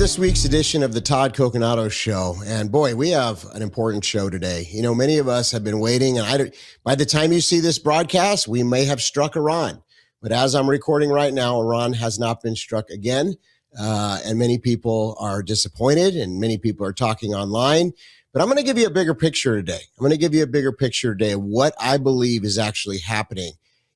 this week's edition of the Todd Coconato Show. And boy, we have an important show today. You know, many of us have been waiting, and by the time you see this broadcast, we may have struck Iran. But as I'm recording right now, Iran has not been struck again. And many people are disappointed, and many people are talking online. But I'm going to give you a bigger picture today. Of what I believe is actually happening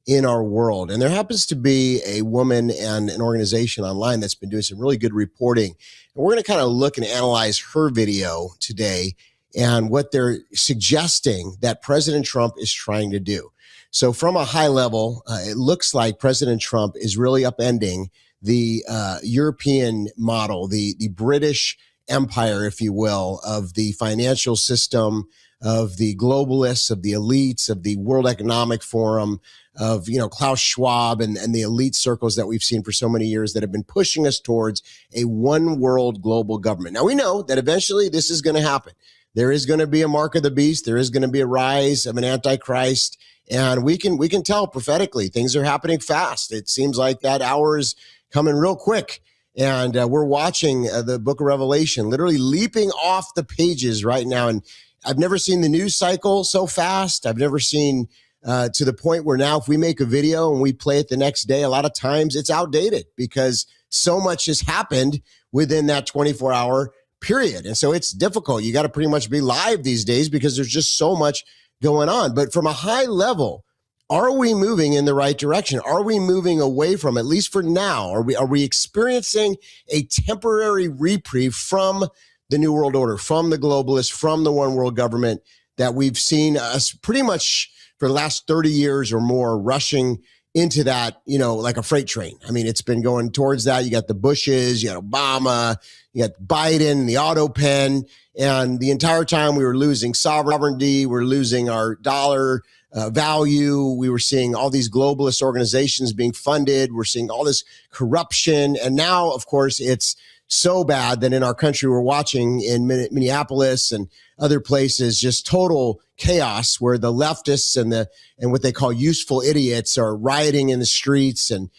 in our world. And there happens to be a woman and an organization online that's been doing some really good reporting. And we're going to kind of look and analyze her video today and what they're suggesting that President Trump is trying to do. So from a high level, it looks like President Trump is really upending the European model, the British empire, if you will, of the financial system, of the globalists, of the elites, of the World Economic Forum, of, Klaus Schwab and the elite circles that we've seen for so many years that have been pushing us towards a one world global government. Now, we know that eventually this is going to happen. There is going to be a mark of the beast. There is going to be a rise of an antichrist. And we can tell prophetically things are happening fast. It seems like that hour is coming real quick. And we're watching the book of Revelation literally leaping off the pages right now. And I've never seen the news cycle so fast. I've never seen to the point where now if we make a video and we play it the next day, a lot of times it's outdated because so much has happened within that 24-hour period. And so it's difficult. You got to pretty much be live these days because there's just so much going on. But from a high level, are we moving in the right direction? Are we moving away from, at least for now, are we experiencing a temporary reprieve from the New World Order, from the globalists, from the one world government that we've seen us pretty much for the last 30 years or more rushing into that, like a freight train? I mean, it's been going towards that. You got the Bushes, you got Obama, you got Biden, the auto pen, and the entire time we were losing sovereignty, we're losing our dollar value. We were seeing all these globalist organizations being funded. We're seeing all this corruption. And now, of course, it's so bad that in our country, we're watching in Minneapolis and other places, just total chaos where the leftists and what they call useful idiots are rioting in the streets and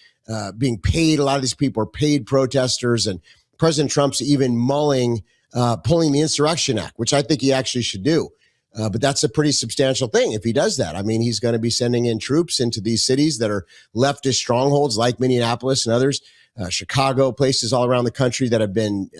being paid. A lot of these people are paid protesters, and President Trump's even pulling the Insurrection Act, which I think he actually should do. But that's a pretty substantial thing if he does that. I mean, he's going to be sending in troops into these cities that are leftist strongholds like Minneapolis and others, Chicago, places all around the country that have been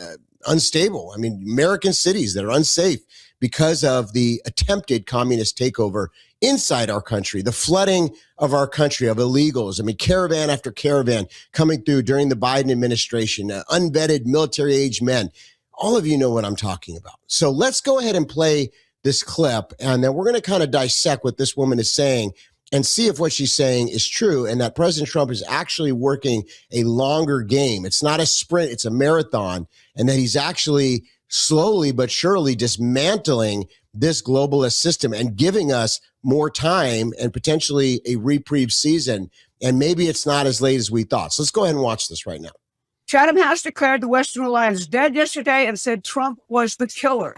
unstable. I mean, American cities that are unsafe because of the attempted communist takeover inside our country, the flooding of our country of illegals. I mean, caravan after caravan coming through during the Biden administration, unvetted military-age men. All of you know what I'm talking about. So let's go ahead and play this clip, and then we're going to kind of dissect what this woman is saying and see if what she's saying is true and that President Trump is actually working a longer game. It's not a sprint, it's a marathon, and that he's actually slowly but surely dismantling this globalist system and giving us more time and potentially a reprieve season. And maybe it's not as late as we thought. So let's go ahead and watch this right now. Chatham House declared the Western Alliance dead yesterday and said Trump was the killer.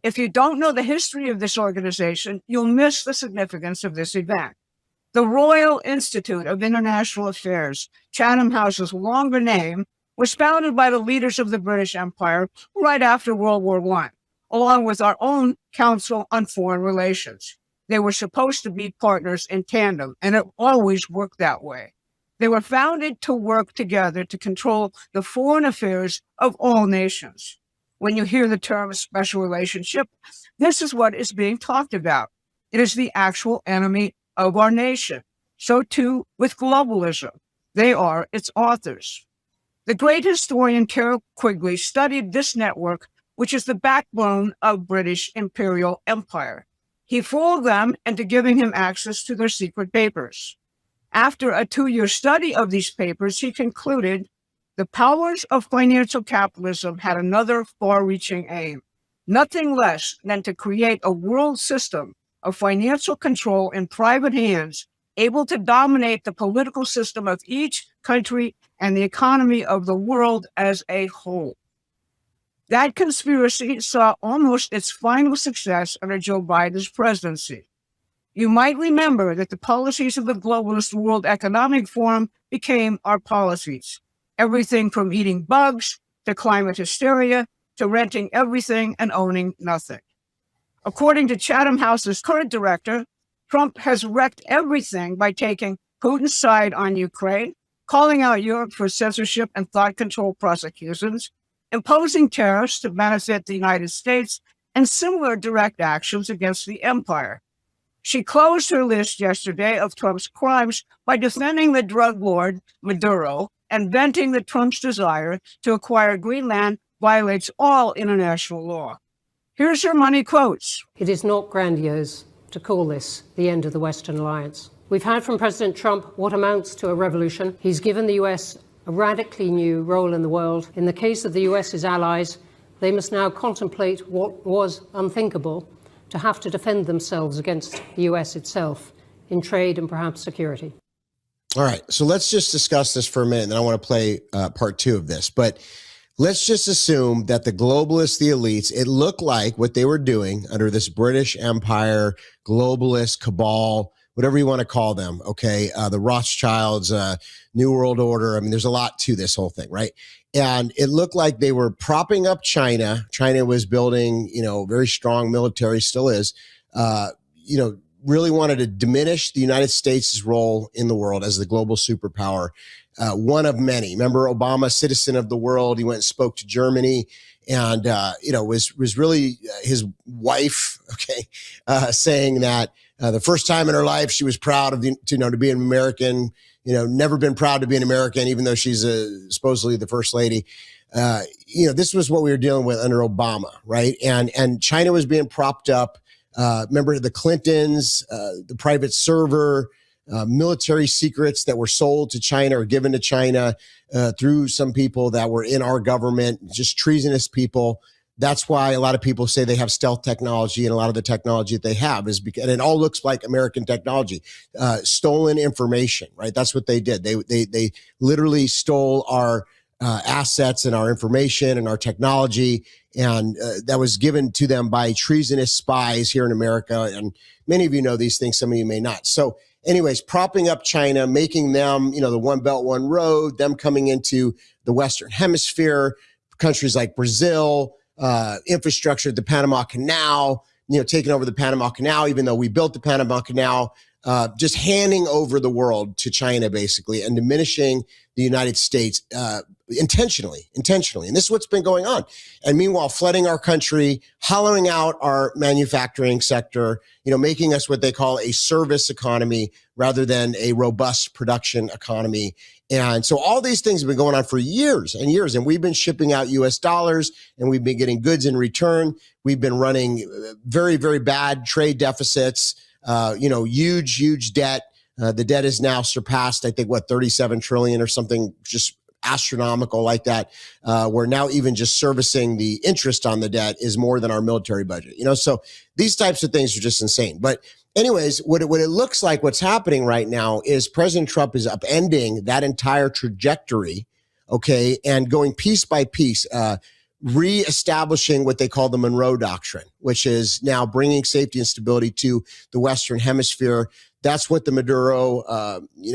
If you don't know the history of this organization, you'll miss the significance of this event. The Royal Institute of International Affairs, Chatham House's longer name, was founded by the leaders of the British Empire right after World War I, along with our own Council on Foreign Relations. They were supposed to be partners in tandem, and it always worked that way. They were founded to work together to control the foreign affairs of all nations. When you hear the term special relationship, this is what is being talked about. It is the actual enemy of our nation. So too with globalism. They are its authors. The great historian Carol Quigley studied this network, which is the backbone of British imperial empire. He fooled them into giving him access to their secret papers. After a 2-year study of these papers, he concluded the powers of financial capitalism had another far-reaching aim, nothing less than to create a world system of financial control in private hands, able to dominate the political system of each country and the economy of the world as a whole. That conspiracy saw almost its final success under Joe Biden's presidency. You might remember that the policies of the globalist World Economic Forum became our policies. Everything from eating bugs to climate hysteria, to renting everything and owning nothing. According to Chatham House's current director, Trump has wrecked everything by taking Putin's side on Ukraine, calling out Europe for censorship and thought control prosecutions, imposing tariffs to benefit the United States, and similar direct actions against the empire. She closed her list yesterday of Trump's crimes by defending the drug lord Maduro and venting that Trump's desire to acquire Greenland violates all international law. Here's her money quotes. It is not grandiose to call this the end of the Western alliance. We've had from President Trump what amounts to a revolution. He's given the US a radically new role in the world. In the case of the US's allies, they must now contemplate what was unthinkable, to have to defend themselves against the US itself in trade and perhaps security. All right, so let's just discuss this for a minute, and then I want to play part two of this. But let's just assume that the globalists, the elites, it looked like what they were doing under this British Empire, globalist cabal, whatever you want to call them, okay, the Rothschilds, New World Order. I mean, there's a lot to this whole thing, right? And it looked like they were propping up China. China was building, very strong military, still is, really wanted to diminish the United States' role in the world as the global superpower, one of many. Remember Obama, citizen of the world, he went and spoke to Germany and, was really his wife, okay, saying that the first time in her life she was proud of, to be an American, never been proud to be an American, even though she's supposedly the first lady. This was what we were dealing with under Obama, right? And China was being propped up. Remember the Clintons, the private server, military secrets that were sold to China or given to China through some people that were in our government, just treasonous people. That's why a lot of people say they have stealth technology, and a lot of the technology that they have is because, and it all looks like American technology, stolen information, right? That's what they did. They literally stole our assets and our information and our technology, and that was given to them by treasonous spies here in America. And many of you know these things, some of you may not. So anyways, propping up China, making them, the One Belt, One Road, them coming into the Western Hemisphere, countries like Brazil, infrastructure, the Panama Canal, taking over the Panama Canal, even though we built the Panama Canal, just handing over the world to China, basically, and diminishing the United States intentionally. And this is what's been going on. And meanwhile, flooding our country, hollowing out our manufacturing sector, making us what they call a service economy rather than a robust production economy. And so all these things have been going on for years and years. And we've been shipping out US dollars and we've been getting goods in return. We've been running very, very bad trade deficits, huge debt. The debt is now surpassed, I think, 37 trillion or something, just astronomical like that. Where now even just servicing the interest on the debt is more than our military budget. So these types of things are just insane. But anyways, what it looks like what's happening right now is President Trump is upending that entire trajectory, okay, and going piece by piece, reestablishing what they call the Monroe Doctrine, which is now bringing safety and stability to the Western Hemisphere. That's what the Maduro,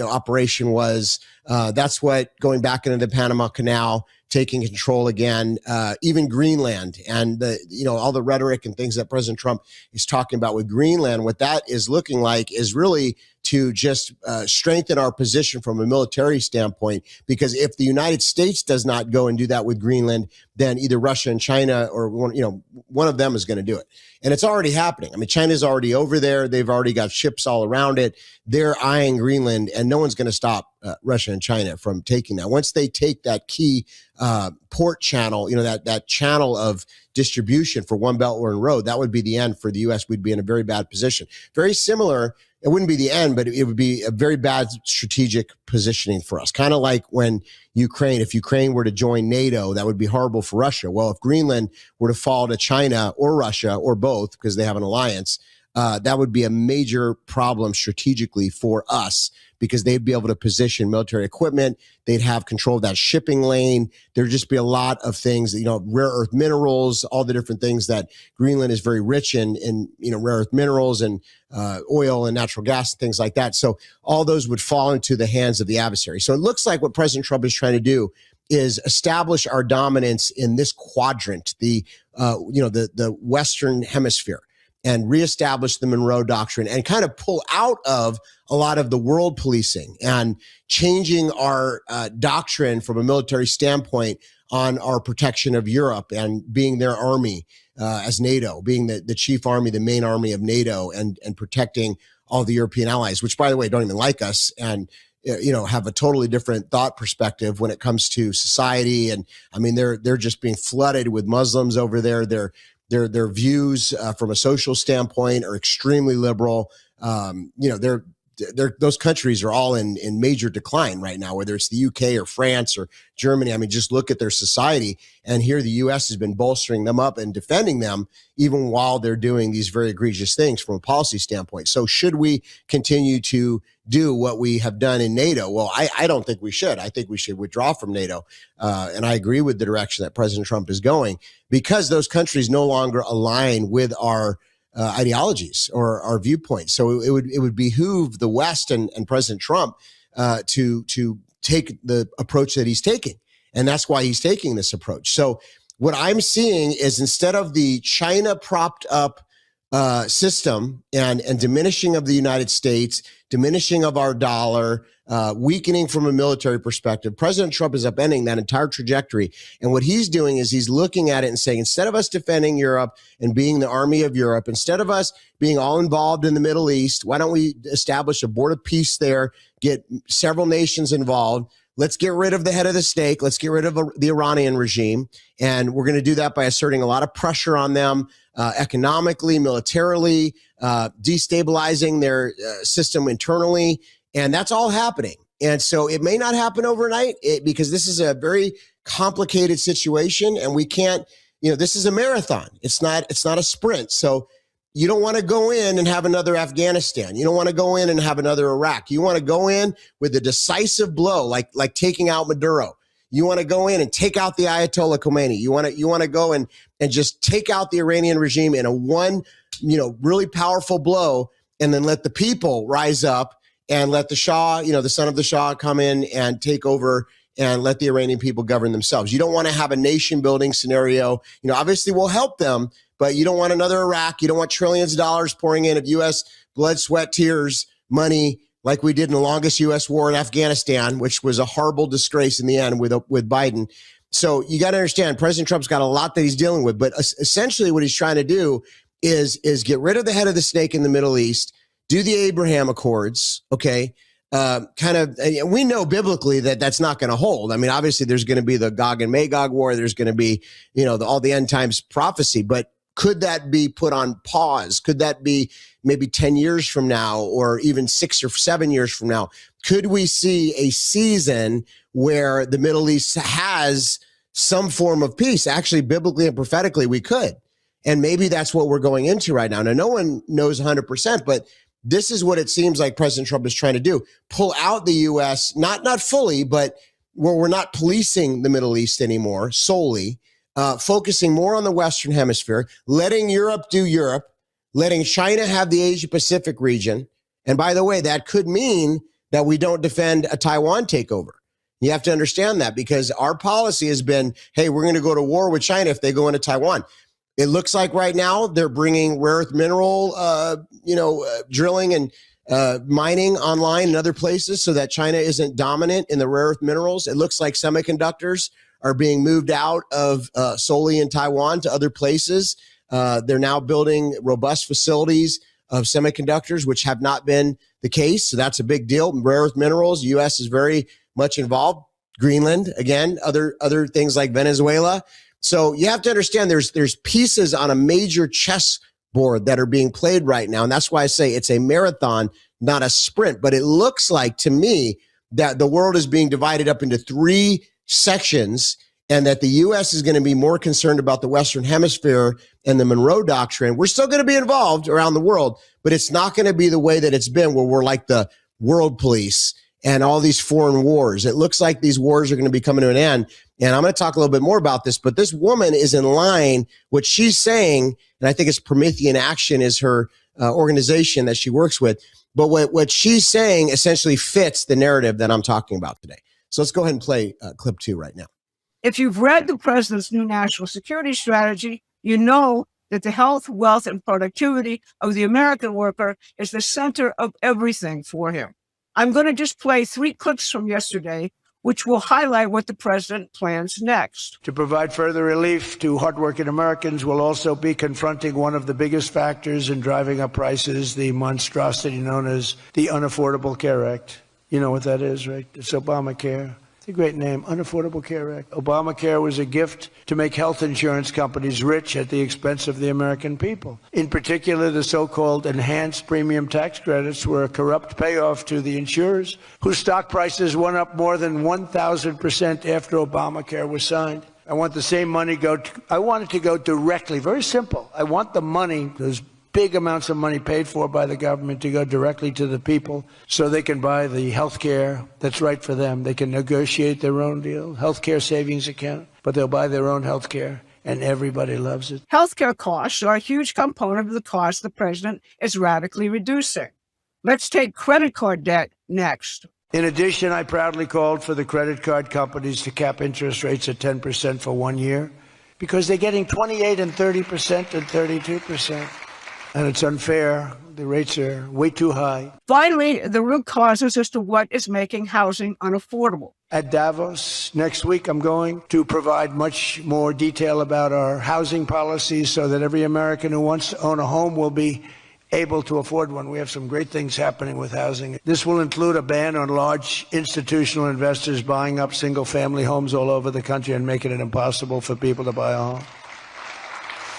operation was. That's what going back into the Panama Canal, taking control again, even Greenland and all the rhetoric and things that President Trump is talking about with Greenland. What that is looking like is really to just strengthen our position from a military standpoint, because if the United States does not go and do that with Greenland, then either Russia and China or one of them is going to do it. And it's already happening. I mean, China's already over there. They've already got ships all around it. They're eyeing Greenland, and no one's going to stop Russia and China from taking that. Once they take that key port channel, that channel of distribution for One Belt, One Road, that would be the end for the U.S. We'd be in a very bad position. Very similar. It wouldn't be the end, but it would be a very bad strategic positioning for us. Kind of like when if Ukraine were to join NATO, that would be horrible for Russia. Well, if Greenland were to fall to China or Russia or both, because they have an alliance, that would be a major problem strategically for us, because they'd be able to position military equipment. They'd have control of that shipping lane. There'd just be a lot of things, rare earth minerals, all the different things that Greenland is very rich in rare earth minerals and oil and natural gas and things like that. So all those would fall into the hands of the adversary. So it looks like what President Trump is trying to do is establish our dominance in this quadrant, the Western hemisphere, and reestablish the Monroe Doctrine and kind of pull out of a lot of the world policing and changing our doctrine from a military standpoint on our protection of Europe and being their army as NATO, being the chief army, the main army of NATO, and protecting all the European allies, which, by the way, don't even like us and have a totally different thought perspective when it comes to society. And I mean, they're just being flooded with Muslims over there. Their views from a social standpoint are extremely liberal. Those countries are all in major decline right now, whether it's the UK or France or Germany. I mean, just look at their society. And here the US has been bolstering them up and defending them, even while they're doing these very egregious things from a policy standpoint. So should we continue to do what we have done in NATO? Well, I don't think we should. I think we should withdraw from NATO. And I agree with the direction that President Trump is going, because those countries no longer align with our ideologies or our viewpoints. So it would behoove the West and President Trump to take the approach that he's taking. And that's why he's taking this approach. So what I'm seeing is, instead of the China propped up system and diminishing of the United States, diminishing of our dollar, weakening from a military perspective, President Trump is upending that entire trajectory. And what he's doing is he's looking at it and saying, instead of us defending Europe and being the army of Europe, instead of us being all involved in the Middle East, why don't we establish a board of peace there, get several nations involved? Let's get rid of the head of the snake. Let's get rid of the Iranian regime. And we're going to do that by asserting a lot of pressure on them economically, militarily, destabilizing their system internally. And that's all happening. And so it may not happen overnight because this is a very complicated situation, and we can't, this is a marathon. It's not a sprint. So you don't want to go in and have another Afghanistan. You don't want to go in and have another Iraq. You want to go in with a decisive blow, like taking out Maduro. You want to go in and take out the Ayatollah Khomeini. You want to go and just take out the Iranian regime in a one, really powerful blow, and then let the people rise up and let the Shah, the son of the Shah, come in and take over and let the Iranian people govern themselves. You don't want to have a nation building scenario. Obviously we'll help them, but you don't want another Iraq. You don't want trillions of dollars pouring in of U.S. blood, sweat, tears, money, like we did in the longest U.S. war in Afghanistan, which was a horrible disgrace in the end with Biden. So you got to understand, President Trump's got a lot that he's dealing with, but essentially what he's trying to do is get rid of the head of the snake in the Middle East, do the Abraham Accords, okay? We know biblically that that's not going to hold. I mean, obviously there's going to be the Gog and Magog war. There's going to be, all the end times prophecy, but could that be put on pause? Could that be maybe 10 years from now, or even 6 or 7 years from now? Could we see a season where the Middle East has some form of peace? Actually, biblically and prophetically, we could. And maybe that's what we're going into right now. Now, no one knows 100%, but this is what it seems like President Trump is trying to do. Pull out the U.S., not fully, but where we're not policing the Middle East anymore solely, focusing more on the Western Hemisphere, letting Europe do Europe, letting China have the Asia-Pacific region. And by the way, that could mean that we don't defend a Taiwan takeover. You have to understand that, because our policy has been, hey, we're going to go to war with China if they go into Taiwan. It looks like right now they're bringing rare earth mineral, drilling and mining online in other places so that China isn't dominant in the rare earth minerals. It looks like semiconductors are being moved out of solely in Taiwan to other places. They're now building robust facilities of semiconductors, which have not been the case. So that's a big deal. Rare earth minerals, the U.S. is very much involved. Greenland, again, other things like Venezuela. So you have to understand there's pieces on a major chess board that are being played right now. And that's why I say it's a marathon, not a sprint. But it looks like to me that the world is being divided up into 3 sections, and that the U.S. is going to be more concerned about the Western Hemisphere and the Monroe Doctrine. We're still going to be involved around the world, but it's not going to be the way that it's been, where we're like the world police and all these foreign wars. It looks like these wars are going to be coming to an end. And I'm going to talk a little bit more about this, but this woman is in line. What she's saying, and I think it's Promethean Action is her organization that she works with, but what she's saying essentially fits the narrative that I'm talking about today. So let's go ahead and play clip 2 right now. If you've read the president's new national security strategy, you know that the health, wealth, and productivity of the American worker is the center of everything for him. I'm going to just play 3 clips from yesterday, which will highlight what the president plans next. To provide further relief to hardworking Americans, we'll also be confronting one of the biggest factors in driving up prices, the monstrosity known as the Unaffordable Care Act. You know what that is, right? It's Obamacare. It's a great name, Unaffordable Care Act. Obamacare was a gift to make health insurance companies rich at the expense of the American people. In particular, the so-called enhanced premium tax credits were a corrupt payoff to the insurers, whose stock prices went up more than 1,000% after Obamacare was signed. I want the same money I want it to go directly, very simple. I want the money, those big amounts of money paid for by the government, to go directly to the people so they can buy the health care that's right for them. They can negotiate their own deal, health care savings account, but they'll buy their own health care, and everybody loves it. Healthcare costs are a huge component of the cost the president is radically reducing. Let's take credit card debt next. In addition, I proudly called for the credit card companies to cap interest rates at 10% for 1 year, because they're getting 28 and 30% and 32%. And it's unfair. The rates are way too high. Finally, the root causes as to what is making housing unaffordable. At Davos next week, I'm going to provide much more detail about our housing policies so that every American who wants to own a home will be able to afford one. We have some great things happening with housing. This will include a ban on large institutional investors buying up single-family homes all over the country and making it impossible for people to buy a home.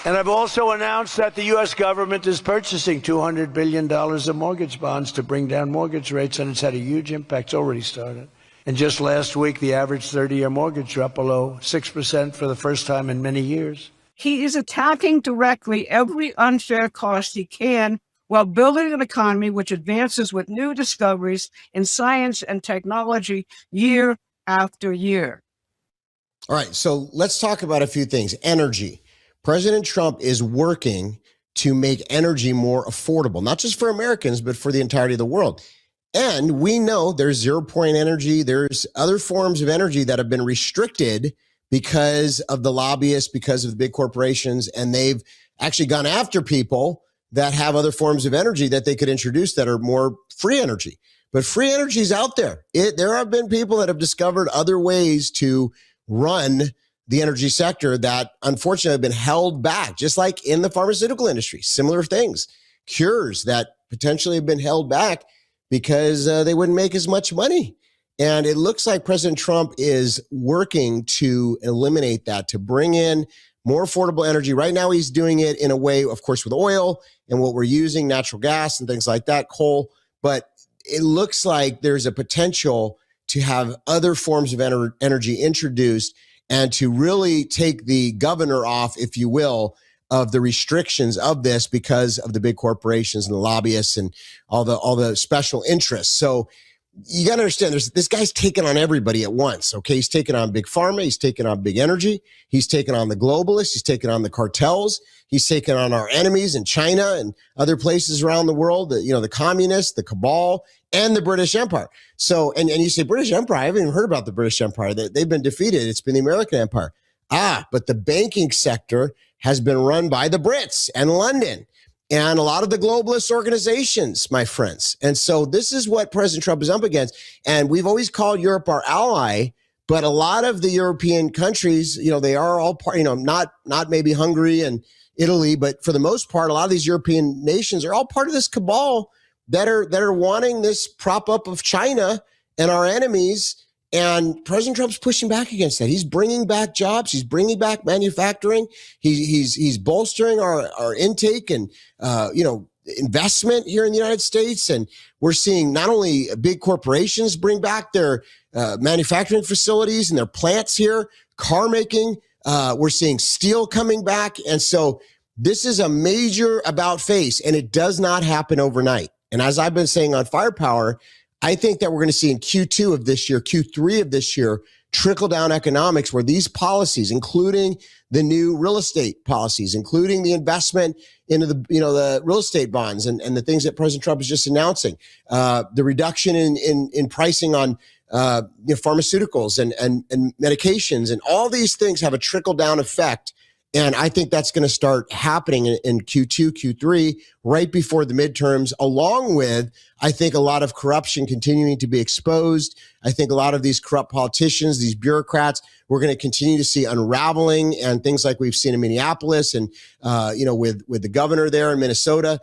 And I've also announced that the U.S. government is purchasing $200 billion of mortgage bonds to bring down mortgage rates, and it's had a huge impact. It's already started. And just last week, the average 30-year mortgage dropped below 6% for the first time in many years. He is attacking directly every unfair cost he can while building an economy which advances with new discoveries in science and technology year after year. All right, so let's talk about a few things. Energy. President Trump is working to make energy more affordable, not just for Americans, but for the entirety of the world. And we know there's 0 point energy. There's other forms of energy that have been restricted because of the lobbyists, because of the big corporations, and they've actually gone after people that have other forms of energy that they could introduce that are more free energy. But free energy is out there. There have been people that have discovered other ways to run the energy sector that unfortunately have been held back, just like in the pharmaceutical industry, similar things, cures that potentially have been held back because they wouldn't make as much money. And it looks like President Trump is working to eliminate that, to bring in more affordable energy. Right now, he's doing it in a way, of course, with oil and what we're using, natural gas and things like that, coal. But it looks like there's a potential to have other forms of energy introduced and to really take the governor off, if you will, of the restrictions of this because of the big corporations and the lobbyists and all the special interests. So you got to understand, this guy's taking on everybody at once, okay? He's taking on big pharma. He's taking on big energy. He's taking on the globalists. He's taking on the cartels. He's taking on our enemies in China and other places around the world, the communists, the cabal, and the British Empire. So, and you say, British Empire, I haven't even heard about the British Empire. They've been defeated. It's been the American Empire. But the banking sector has been run by the Brits and London and a lot of the globalist organizations, my friends. And so this is what President Trump is up against. And we've always called Europe our ally, but a lot of the European countries, they are all part, not maybe Hungary and Italy, but for the most part, a lot of these European nations are all part of this cabal that are wanting this prop up of China and our enemies. And President Trump's pushing back against that. He's bringing back jobs. He's bringing back manufacturing. He's bolstering our intake and, investment here in the United States. And we're seeing not only big corporations bring back their manufacturing facilities and their plants here, car making. We're seeing steel coming back. And so this is a major about face, and it does not happen overnight. And as I've been saying on Firepower, I think that we're going to see in Q2 of this year, Q3 of this year, trickle down economics where these policies, including the new real estate policies, including the investment into the real estate bonds and the things that President Trump is just announcing, the reduction in pricing on pharmaceuticals and medications, and all these things have a trickle down effect. And I think that's going to start happening in Q2, Q3, right before the midterms, along with, I think, a lot of corruption continuing to be exposed. I think a lot of these corrupt politicians, these bureaucrats, we're going to continue to see unraveling, and things like we've seen in Minneapolis and, with the governor there in Minnesota,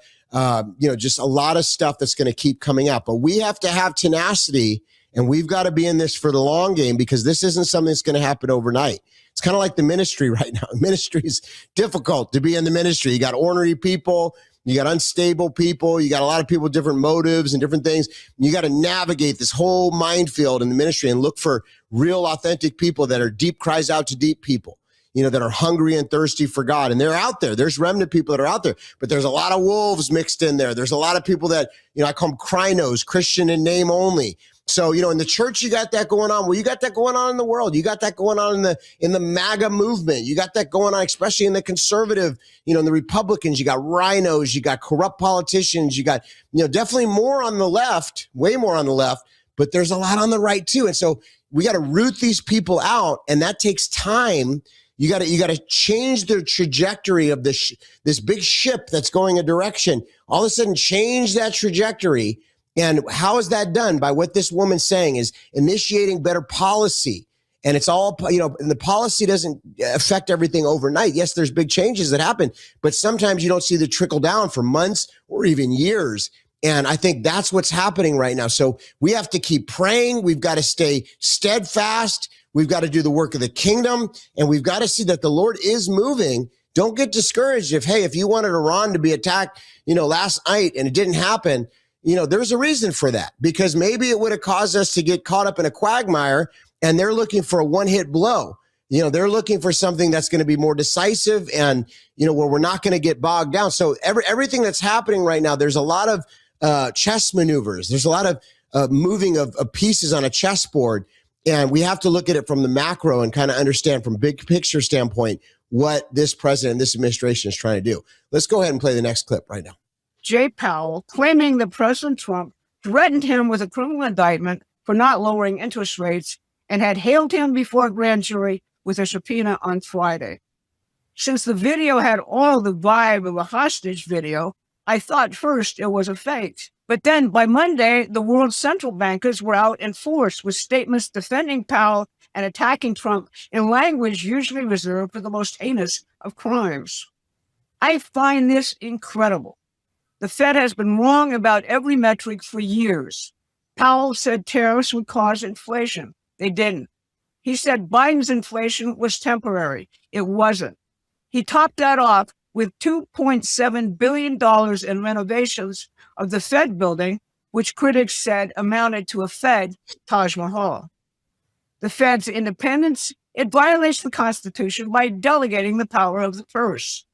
just a lot of stuff that's going to keep coming out. But we have to have tenacity, and we've got to be in this for the long game, because this isn't something that's going to happen overnight. It's kind of like the ministry right now. Ministry is difficult to be in the ministry. You got ornery people, you got unstable people, you got a lot of people with different motives and different things. You got to navigate this whole minefield in the ministry and look for real, authentic people that are deep cries out to deep people, that are hungry and thirsty for God. And they're out there. There's remnant people that are out there, but there's a lot of wolves mixed in there. There's a lot of people that, I call them crinos, Christian in name only. So, in the church, you got that going on. Well, you got that going on in the world. You got that going on in the MAGA movement. You got that going on, especially in the conservative, in the Republicans. You got rhinos, you got corrupt politicians, you got, definitely more on the left, way more on the left, but there's a lot on the right too. And so we got to root these people out, and that takes time. You got to change the trajectory of this big ship that's going a direction. All of a sudden, change that trajectory. And how is that done? By what this woman's saying is initiating better policy. And it's all, and the policy doesn't affect everything overnight. Yes, there's big changes that happen, but sometimes you don't see the trickle down for months or even years. And I think that's what's happening right now. So we have to keep praying. We've got to stay steadfast. We've got to do the work of the kingdom, and we've got to see that the Lord is moving. Don't get discouraged if you wanted Iran to be attacked, last night and it didn't happen. There's a reason for that, because maybe it would have caused us to get caught up in a quagmire, and they're looking for a one-hit blow. They're looking for something that's going to be more decisive and, where we're not going to get bogged down. So everything that's happening right now, there's a lot of chess maneuvers. There's a lot of moving of pieces on a chessboard, and we have to look at it from the macro and kind of understand from big picture standpoint what this president, this administration is trying to do. Let's go ahead and play the next clip right now. Jay Powell, claiming that President Trump threatened him with a criminal indictment for not lowering interest rates and had hailed him before a grand jury with a subpoena on Friday. Since the video had all the vibe of a hostage video, I thought first it was a fake. But then by Monday, the world's central bankers were out in force with statements defending Powell and attacking Trump in language usually reserved for the most heinous of crimes. I find this incredible. The Fed has been wrong about every metric for years. Powell said tariffs would cause inflation. They didn't. He said Biden's inflation was temporary. It wasn't. He topped that off with $2.7 billion in renovations of the Fed building, which critics said amounted to a Fed Taj Mahal. The Fed's independence, it violates the Constitution by delegating the power of the purse.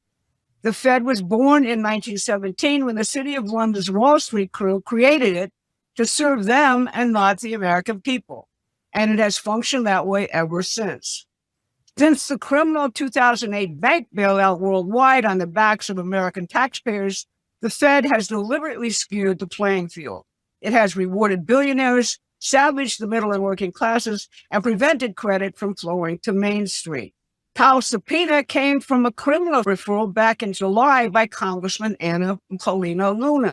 The Fed was born in 1917 when the City of London's Wall Street crew created it to serve them and not the American people. And it has functioned that way ever since. Since the criminal 2008 bank bailout worldwide on the backs of American taxpayers, the Fed has deliberately skewed the playing field. It has rewarded billionaires, savaged the middle and working classes, and prevented credit from flowing to Main Street. Powell's subpoena came from a criminal referral back in July by Congressman Anna Paulina Luna,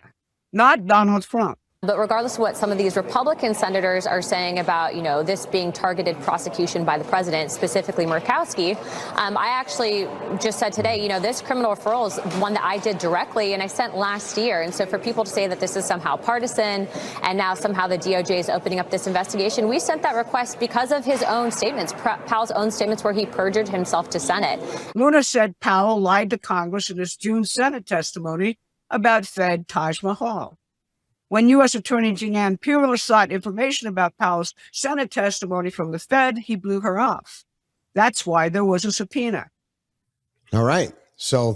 not Donald Trump. But regardless of what some of these Republican senators are saying about, this being targeted prosecution by the president, specifically Murkowski, I actually just said today, this criminal referral is one that I did directly and I sent last year. And so for people to say that this is somehow partisan and now somehow the DOJ is opening up this investigation, we sent that request because of his own statements, Powell's own statements where he perjured himself to Senate. Luna said Powell lied to Congress in his June Senate testimony about Fed Taj Mahal. When U.S. Attorney Jeanne Pirro sought information about Powell's Senate testimony from the Fed, he blew her off. That's why there was a subpoena. All right. So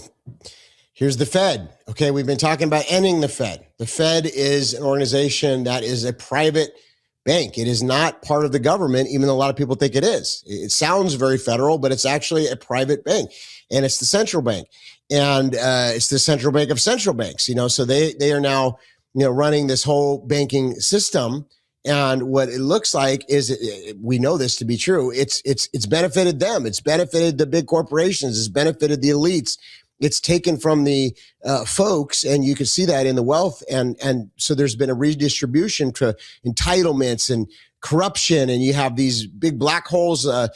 here's the Fed. Okay, we've been talking about ending the Fed. The Fed is an organization that is a private bank. It is not part of the government, even though a lot of people think it is. It sounds very federal, but it's actually a private bank. And it's the central bank. And it's the central bank of central banks. So they are now running this whole banking system. And what it looks like is, we know this to be true. It's benefited them. It's benefited the big corporations. It's benefited the elites. It's taken from the folks, and you can see that in the wealth. And so there's been a redistribution to entitlements and corruption, and you have these big black holes of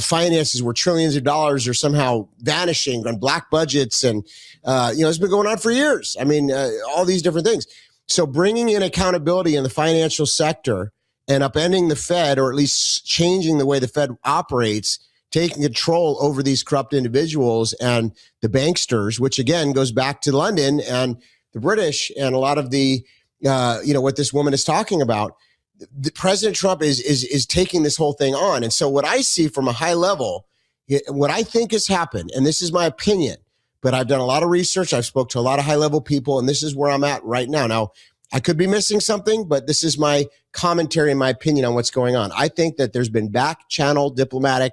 finances where trillions of dollars are somehow vanishing on black budgets. And, it's been going on for years. I mean, all these different things. So bringing in accountability in the financial sector and upending the Fed, or at least changing the way the Fed operates, taking control over these corrupt individuals and the banksters, which again goes back to London and the British and a lot of the, what this woman is talking about. President Trump is taking this whole thing on. And so what I see from a high level, what I think has happened, and this is my opinion, but I've done a lot of research. I've spoke to a lot of high level people, and this is where I'm at right now. Now, I could be missing something, but this is my commentary and my opinion on what's going on. I think that there's been back channel diplomatic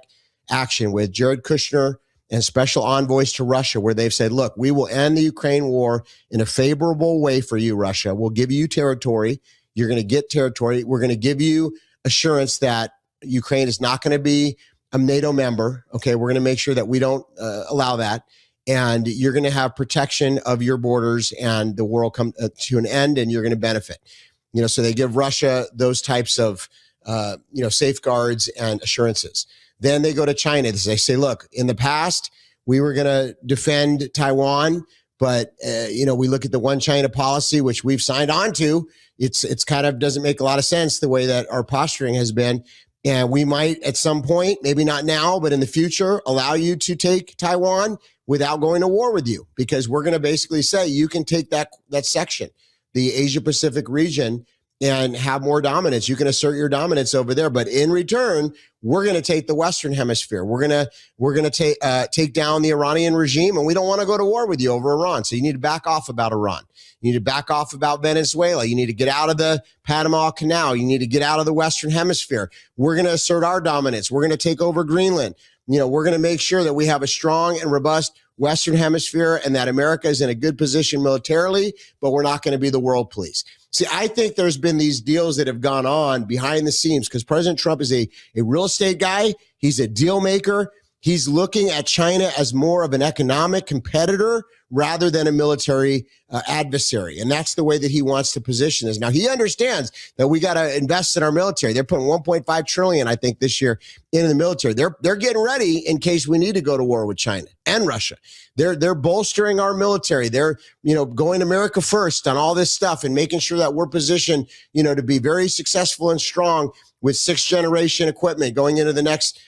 action with Jared Kushner and special envoys to Russia, where they've said, look, we will end the Ukraine war in a favorable way for you, Russia. We'll give you territory. You're going to get territory. We're going to give you assurance that Ukraine is not going to be a NATO member. Okay, we're going to make sure that we don't allow that. And you're going to have protection of your borders, and the war will come to an end, and you're going to benefit. So they give Russia those types of, safeguards and assurances. Then they go to China. They say, look, in the past, we were going to defend Taiwan, but, we look at the one China policy, which we've signed on to. It's kind of doesn't make a lot of sense the way that our posturing has been. And we might at some point, maybe not now, but in the future, allow you to take Taiwan without going to war with you, because we're going to basically say you can take that section, the Asia Pacific region, and have more dominance. You can assert your dominance over there, but in return, we're going to take the Western Hemisphere. We're going to take down the Iranian regime, and we don't want to go to war with you over Iran. So you need to back off about Iran. You need to back off about Venezuela. You need to get out of the Panama Canal. You need to get out of the Western Hemisphere. We're going to assert our dominance. We're going to take over Greenland. We're going to make sure that we have a strong and robust Western Hemisphere, and that America is in a good position militarily, but we're not going to be the world police. See, I think there's been these deals that have gone on behind the scenes, because President Trump is a real estate guy. He's a deal maker. He's looking at China as more of an economic competitor rather than a military adversary. And that's the way that he wants to position this. Now, he understands that we got to invest in our military. They're putting $1.5 trillion, I think, this year into the military. They're getting ready in case we need to go to war with China and Russia. They're bolstering our military. They're, going America first on all this stuff and making sure that we're positioned, to be very successful and strong with 6th generation equipment going into the next,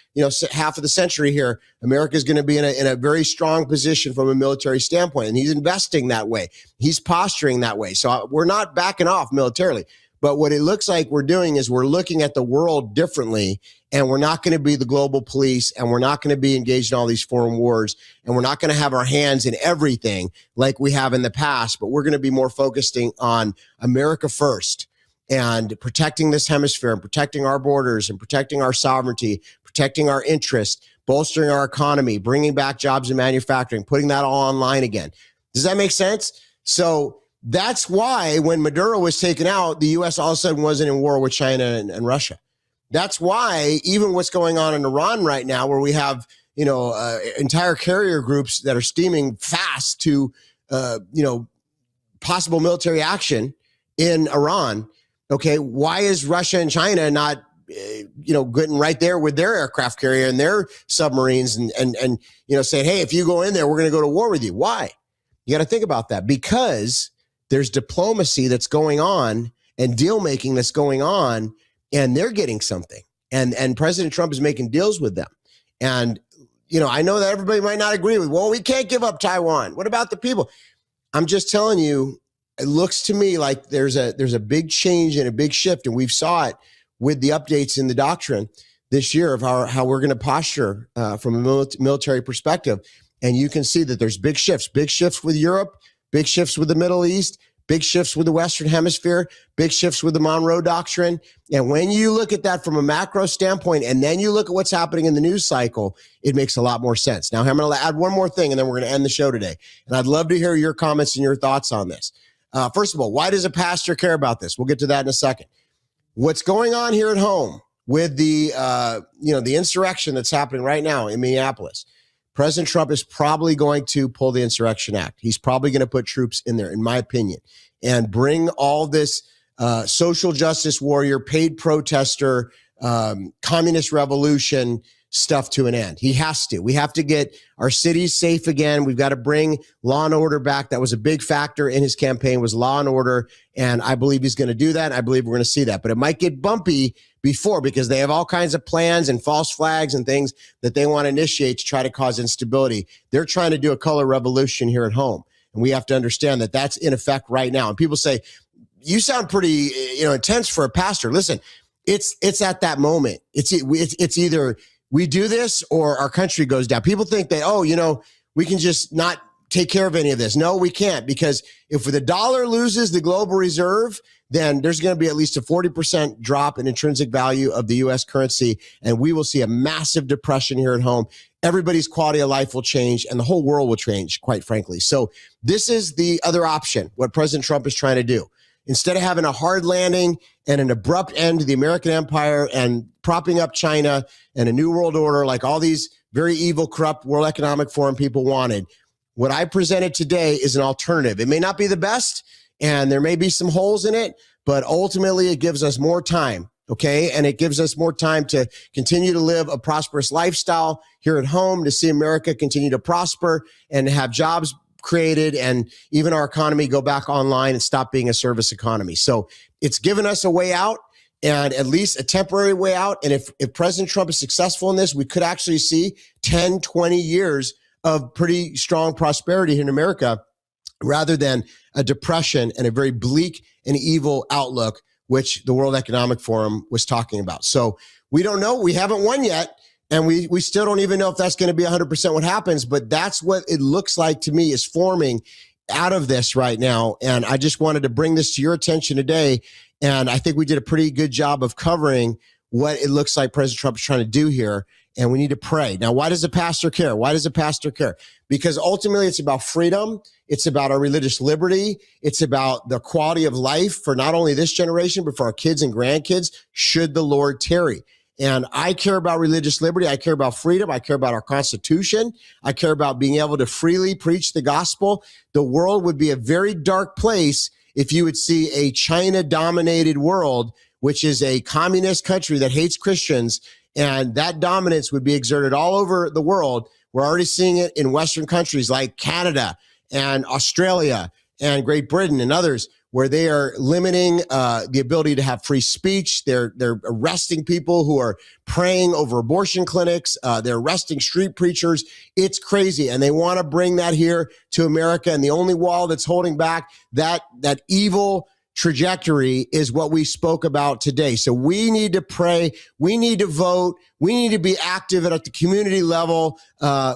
half of the century here. America is going to be in a very strong position from a military standpoint. And he's investing that way. He's posturing that way. So we're not backing off militarily. But what it looks like we're doing is we're looking at the world differently, and we're not going to be the global police, and we're not going to be engaged in all these foreign wars, and we're not going to have our hands in everything like we have in the past, but we're going to be more focusing on America first and protecting this hemisphere and protecting our borders and protecting our sovereignty, protecting our interests, bolstering our economy, bringing back jobs in manufacturing, putting that all online again. Does that make sense? So that's why when Maduro was taken out, the U.S. all of a sudden wasn't in war with China and Russia. That's why even what's going on in Iran right now, where we have, entire carrier groups that are steaming fast to, possible military action in Iran. Okay, why is Russia and China not, getting right there with their aircraft carrier and their submarines and saying, hey, if you go in there, we're going to go to war with you? Why? You got to think about that, because there's diplomacy that's going on and deal making that's going on, and they're getting something. And President Trump is making deals with them. And, I know that everybody might not agree with, well, we can't give up Taiwan. What about the people? I'm just telling you, it looks to me like there's a big change and a big shift. And we've saw it with the updates in the doctrine this year of how we're going to posture from a military perspective. And you can see that there's big shifts with Europe, big shifts with the Middle East, big shifts with the Western Hemisphere, big shifts with the Monroe Doctrine. And when you look at that from a macro standpoint, and then you look at what's happening in the news cycle, it makes a lot more sense. Now, I'm going to add one more thing, and then we're going to end the show today. And I'd love to hear your comments and your thoughts on this. First of all, why does a pastor care about this? We'll get to that in a second. what's going on here at home with the insurrection that's happening right now in Minneapolis, President Trump is probably going to pull the Insurrection Act. He's probably going to put troops in there, in my opinion, and bring all this social justice warrior, paid protester, communist revolution stuff to an end. He has to. We have to get our cities safe again. We've got to bring law and order back. That was a big factor in his campaign, was law and order. And I believe he's going to do that. I believe we're going to see that. But it might get bumpy before, because they have all kinds of plans and false flags and things that they want to initiate to try to cause instability. They're trying to do a color revolution here at home. And we have to understand that that's in effect right now. And people say, you sound pretty, intense for a pastor. Listen, it's at that moment. It's either we do this or our country goes down. People think that, we can just not take care of any of this. No, we can't, because if the dollar loses the global reserve, then there's going to be at least a 40% drop in intrinsic value of the U.S. currency, and we will see a massive depression here at home. Everybody's quality of life will change, and the whole world will change, quite frankly. So this is the other option, what President Trump is trying to do. Instead of having a hard landing and an abrupt end to the American empire and propping up China and a new world order like all these very evil, corrupt World Economic Forum people wanted, what I presented today is an alternative. It may not be the best, and there may be some holes in it, but ultimately it gives us more time, okay? And it gives us more time to continue to live a prosperous lifestyle here at home, to see America continue to prosper and have jobs created, and even our economy go back online and stop being a service economy. So it's given us a way out, and at least a temporary way out. And if President Trump is successful in this, we could actually see 10, 20 years of pretty strong prosperity here in America, rather than a depression and a very bleak and evil outlook, which the World Economic Forum was talking about. So we don't know. We haven't won yet. And we still don't even know if that's going to be 100% what happens, but that's what it looks like to me is forming out of this right now. And I just wanted to bring this to your attention today. And I think we did a pretty good job of covering what it looks like President Trump is trying to do here. And we need to pray. Now, why does a pastor care? Why does a pastor care? Because ultimately it's about freedom. It's about our religious liberty. It's about the quality of life for not only this generation, but for our kids and grandkids, should the Lord tarry. And I care about religious liberty. I care about freedom. I care about our Constitution. I care about being able to freely preach the gospel. The world would be a very dark place if you would see a China-dominated world, which is a communist country that hates Christians, and that dominance would be exerted all over the world. We're already seeing it in Western countries like Canada and Australia and Great Britain and others, where they are limiting the ability to have free speech. They're arresting people who are praying over abortion clinics. They're arresting street preachers. It's crazy. And they want to bring that here to America. And the only wall that's holding back that evil trajectory is what we spoke about today. So we need to pray. We need to vote. We need to be active at the community level.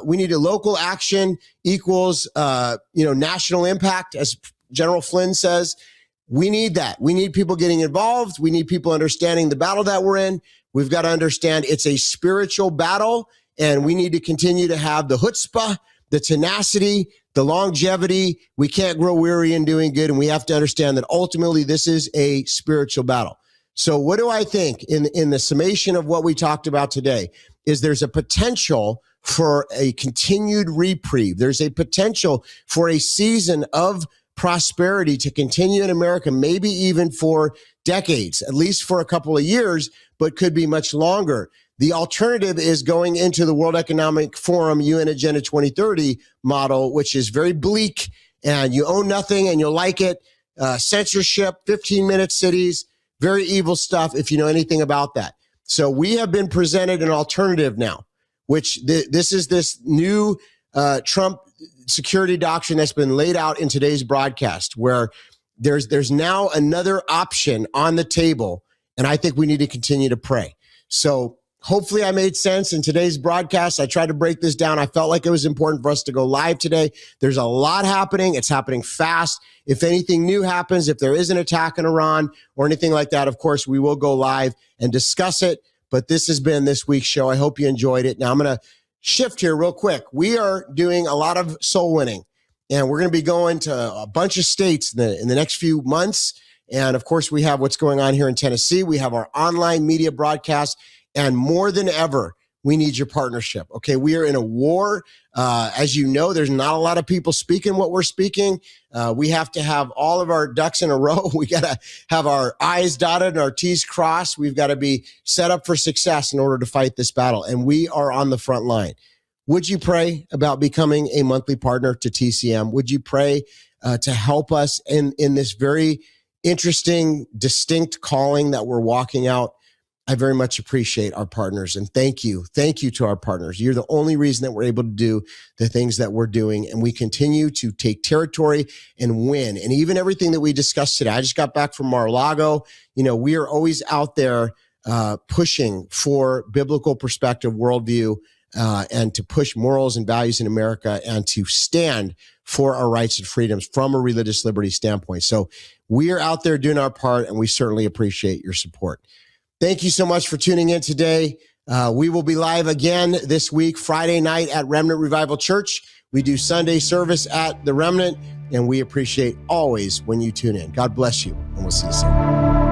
We need a local action equals, national impact, as General Flynn says. We need that. We need people getting involved. We need people understanding the battle that we're in. We've got to understand it's a spiritual battle, and we need to continue to have the chutzpah, the tenacity, the longevity. We can't grow weary in doing good, and we have to understand that ultimately this is a spiritual battle. So what do I think in the summation of what we talked about today is there's a potential for a continued reprieve. There's a potential for a season of prosperity to continue in America, maybe even for decades, at least for a couple of years, but could be much longer. The alternative is going into the World Economic Forum UN Agenda 2030 model, which is very bleak, and you own nothing and you'll like it. Censorship, 15-minute cities, very evil stuff if you know anything about that. So we have been presented an alternative now, which this is this new Trump security doctrine that's been laid out in today's broadcast, where there's now another option on the table, and I think we need to continue to pray. So hopefully I made sense in today's broadcast. I tried to break this down. I felt like it was important for us to go live today. There's a lot happening. It's happening fast. If anything new happens, if there is an attack in Iran or anything like that, of course, we will go live and discuss it. But this has been this week's show. I hope you enjoyed it. Now I'm going to shift here real quick. We are doing a lot of soul winning, and we're going to be going to a bunch of states in the next few months And of course, we have what's going on here in Tennessee. We have our online media broadcast. And more than ever, we need your partnership. Okay, we are in a war. As you know, there's not a lot of people speaking what we're speaking. We have to have all of our ducks in a row. We got to have our I's dotted and our T's crossed. We've got to be set up for success in order to fight this battle. And we are on the front line. Would you pray about becoming a monthly partner to TCM? Would you pray to help us in this very interesting, distinct calling that we're walking out? I very much appreciate our partners, and thank you. Thank you to our partners. You're the only reason that we're able to do the things that we're doing, and we continue to take territory and win. And even everything that we discussed today, I just got back from Mar-a-Lago. We are always out there pushing for biblical perspective, worldview, and to push morals and values in America and to stand for our rights and freedoms from a religious liberty standpoint. So we are out there doing our part, and we certainly appreciate your support. Thank you so much for tuning in today. We will be live again this week, Friday night at Remnant Revival Church. We do Sunday service at the Remnant, and we appreciate always when you tune in. God bless you, and we'll see you soon.